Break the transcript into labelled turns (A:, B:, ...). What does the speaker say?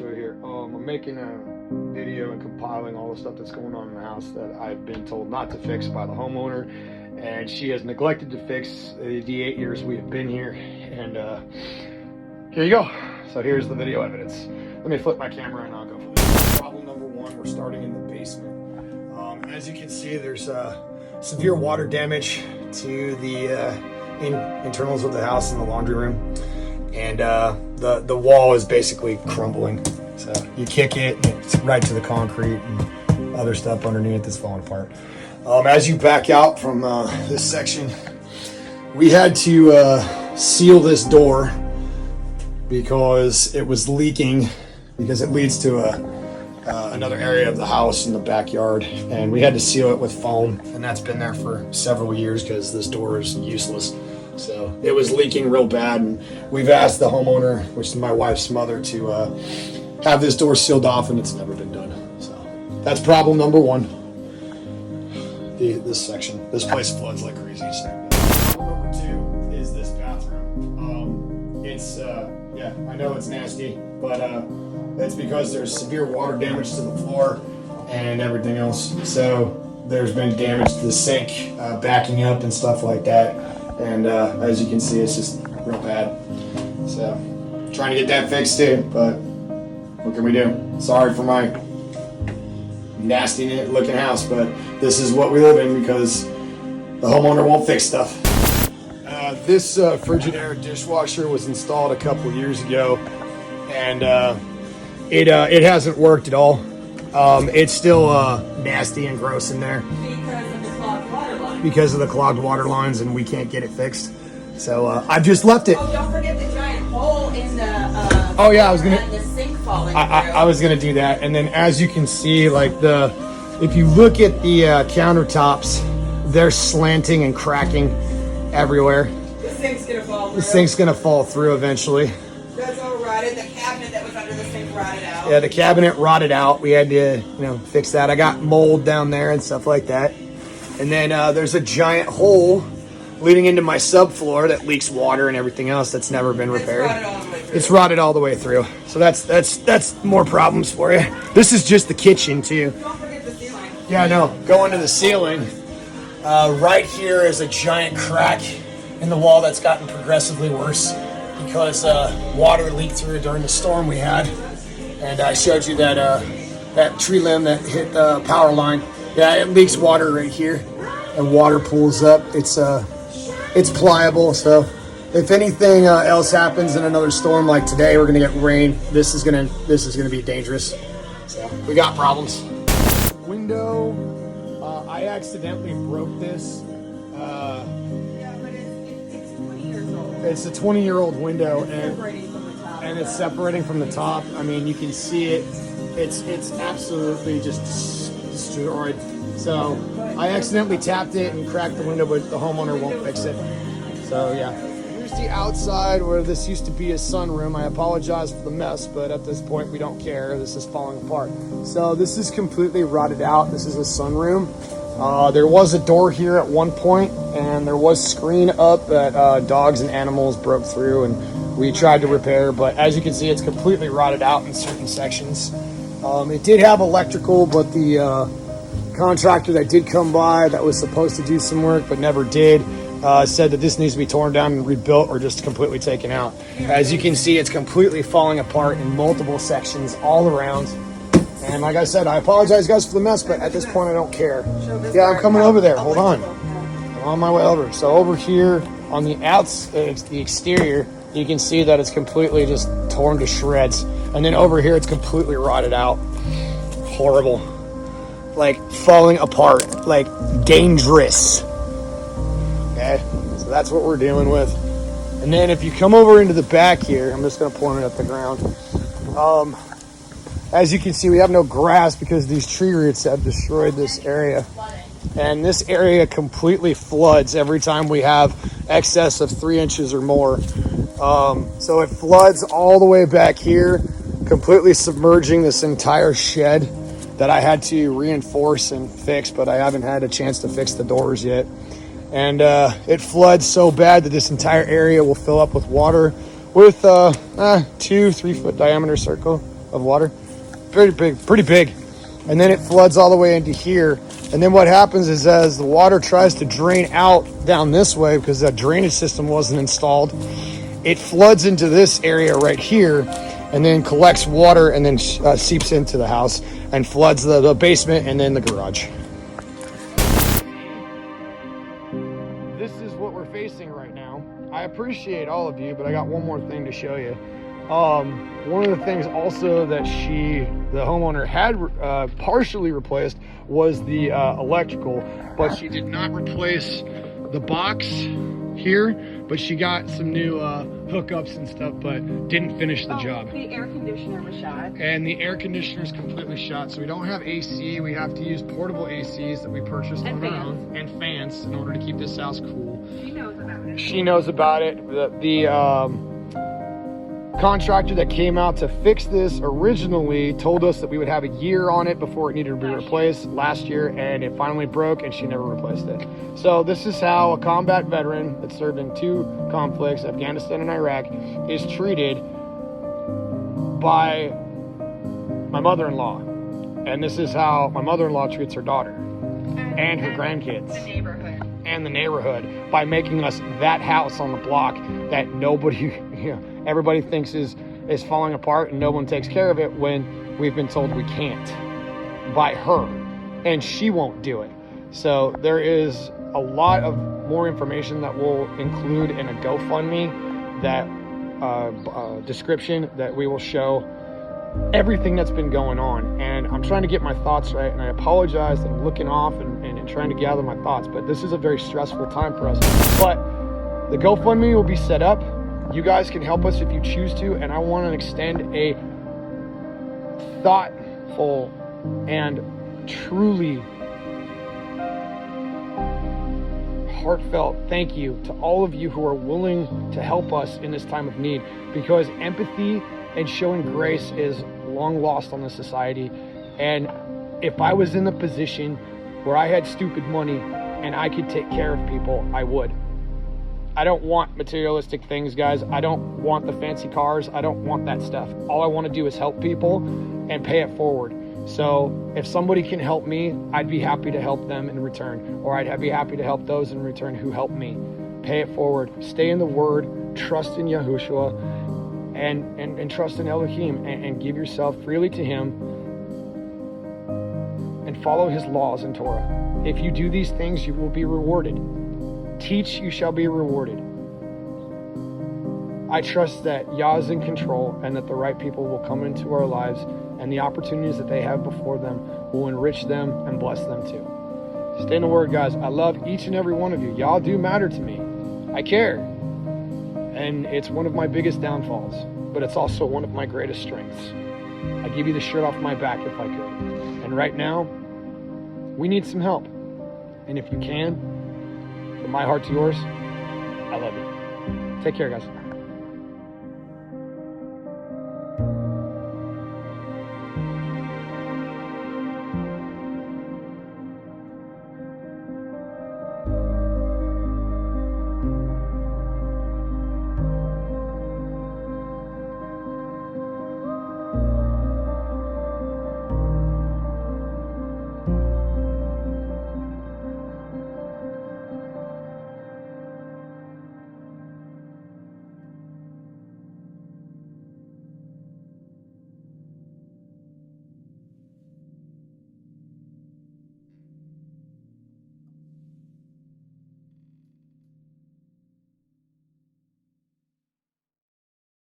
A: show here. I'm making a video and compiling all the stuff that's going on in the house that I've been told not to fix by the homeowner, and she has neglected to fix the 8 years we have been here. And here you go. So here's the video evidence. Let me flip my camera and I'll go for this. Problem number one, we're starting in the basement. As you can see, there's severe water damage to the internals of the house and the laundry room. And the wall is basically crumbling. So you kick it and it's right to the concrete and other stuff underneath that's falling apart. As you back out from this section, we had to seal this door because it was leaking, because it leads to another area of the house in the backyard, and we had to seal it with foam, and that's been there for several years because this door is useless. So it was leaking real bad, and we've asked the homeowner, which is my wife's mother, to have this door sealed off, and it's never been done. So that's problem number one. This section, this place floods like crazy. So problem number two is this bathroom. It's yeah, I know it's nasty, but it's because there's severe water damage to the floor and everything else. So there's been damage to the sink, backing up and stuff like that. And as you can see, it's just real bad. So trying to get that fixed too, but what can we do? Sorry for my nasty looking house, but this is what we live in because the homeowner won't fix stuff. This Frigidaire dishwasher was installed a couple years ago, and it hasn't worked at all. It's still nasty and gross in there because of the clogged water lines, and we can't get it fixed. So I've just left it.
B: Oh, don't forget the giant hole in the
A: oh yeah, I was gonna
B: and the sink falling
A: I was gonna do that. And then as you can see, like if you look at the countertops, they're slanting and cracking everywhere.
B: The sink's gonna fall through.
A: The sink's gonna fall through eventually.
B: That's all rotted. The cabinet that was under the sink rotted out.
A: Yeah, the cabinet rotted out. We had to, fix that. I got mold down there and stuff like that. And then there's a giant hole leading into my subfloor that leaks water and everything else that's never been repaired. It's rotted all the way through. So that's more problems for you. This is just the kitchen too.
B: Don't forget the ceiling.
A: Yeah, no. Going to the ceiling. Right here is a giant crack in the wall that's gotten progressively worse because water leaked through during the storm we had. And I showed you that tree limb that hit the power line. Yeah, it leaks water right here, and water pools up. It's pliable, so if anything else happens in another storm like today, we're gonna get rain. This is gonna be dangerous. So we got problems. Window, I accidentally broke this.
B: Yeah, but it's 20 years old.
A: It's a 20-year-old window,
B: Separating from the top.
A: and it's separating from the top. I mean, you can see it. It's absolutely just destroyed. So I accidentally tapped it and cracked the window, but the homeowner won't fix it. So yeah. Here's the outside where this used to be a sunroom. I apologize for the mess, but at this point we don't care. This is falling apart. So this is completely rotted out. This is a sunroom. There was a door here at one point, and there was screen up that dogs and animals broke through, and we tried to repair, but as you can see, it's completely rotted out in certain sections. It did have electrical, but the contractor that did come by that was supposed to do some work but never did said that this needs to be torn down and rebuilt or just completely taken out. As you can see, it's completely falling apart in multiple sections all around. And like I said, I apologize guys for the mess, but at this point I don't care. Yeah, I'm coming over there. Hold on. I'm on my way over. So over here on the the exterior, you can see that it's completely just torn to shreds. And then over here, it's completely rotted out. Horrible. Like falling apart, like dangerous. Okay, so that's what we're dealing with. And then if you come over into the back here, I'm just gonna point it at the ground. As you can see, we have no grass because these tree roots have destroyed this area. And this area completely floods every time we have excess of 3 inches or more. So it floods all the way back here, completely submerging this entire shed that I had to reinforce and fix, but I haven't had a chance to fix the doors yet. And it floods so bad that this entire area will fill up with water with 2-3 foot diameter circle of water. Pretty big. And then it floods all the way into here. And then what happens is as the water tries to drain out down this way, because that drainage system wasn't installed, it floods into this area right here and then collects water and then seeps into the house and floods the basement and then the garage. This is what we're facing right now. I appreciate all of you, but I got one more thing to show you. One of the things also that the homeowner had partially replaced was the electrical, but she did not replace the box here, but she got some new hookups and stuff, but didn't finish the job.
B: The air conditioner was shot.
A: And the air conditioner is completely shot, so we don't have AC. We have to use portable ACs that we purchased on our own, and fans in order to keep this house cool.
B: She knows about it.
A: She knows about it. The contractor that came out to fix this originally told us that we would have a year on it before it needed to be replaced last year, and it finally broke and she never replaced it. So this is how a combat veteran that served in 2 conflicts, Afghanistan and Iraq, is treated by my mother-in-law. And this is how my mother-in-law treats her daughter and her grandkids.
B: The neighborhood.
A: And the neighborhood, by making us that house on the block that nobody, everybody thinks is falling apart and no one takes care of it, when we've been told we can't by her, and she won't do it. So there is a lot of more information that we'll include in a GoFundMe, that description that we will show everything that's been going on. And I'm trying to get my thoughts right, and I apologize that I'm looking off and trying to gather my thoughts, but this is a very stressful time for us. But the GoFundMe will be set up. You guys can help us if you choose to, and I want to extend a thoughtful and truly heartfelt thank you to all of you who are willing to help us in this time of need, because empathy and showing grace is long lost on this society. And if I was in the position where I had stupid money and I could take care of people, I would. I don't want materialistic things, guys. I don't want the fancy cars. I don't want that stuff. All I want to do is help people and pay it forward. So if somebody can help me, I'd be happy to help them in return, or I'd be happy to help those in return who help me. Pay it forward. Stay in the Word. Trust in Yahushua. And trust in Elohim, and give yourself freely to Him, and follow His laws and Torah. If you do these things, you will be rewarded. Teach, you shall be rewarded. I trust that Yah is in control, and that the right people will come into our lives, and the opportunities that they have before them will enrich them and bless them too. Stay in the Word, guys. I love each and every one of you. Y'all do matter to me. I care. And it's one of my biggest downfalls, but it's also one of my greatest strengths. I give you the shirt off my back if I could. And right now, we need some help. And if you can, from my heart to yours, I love you. Take care, guys.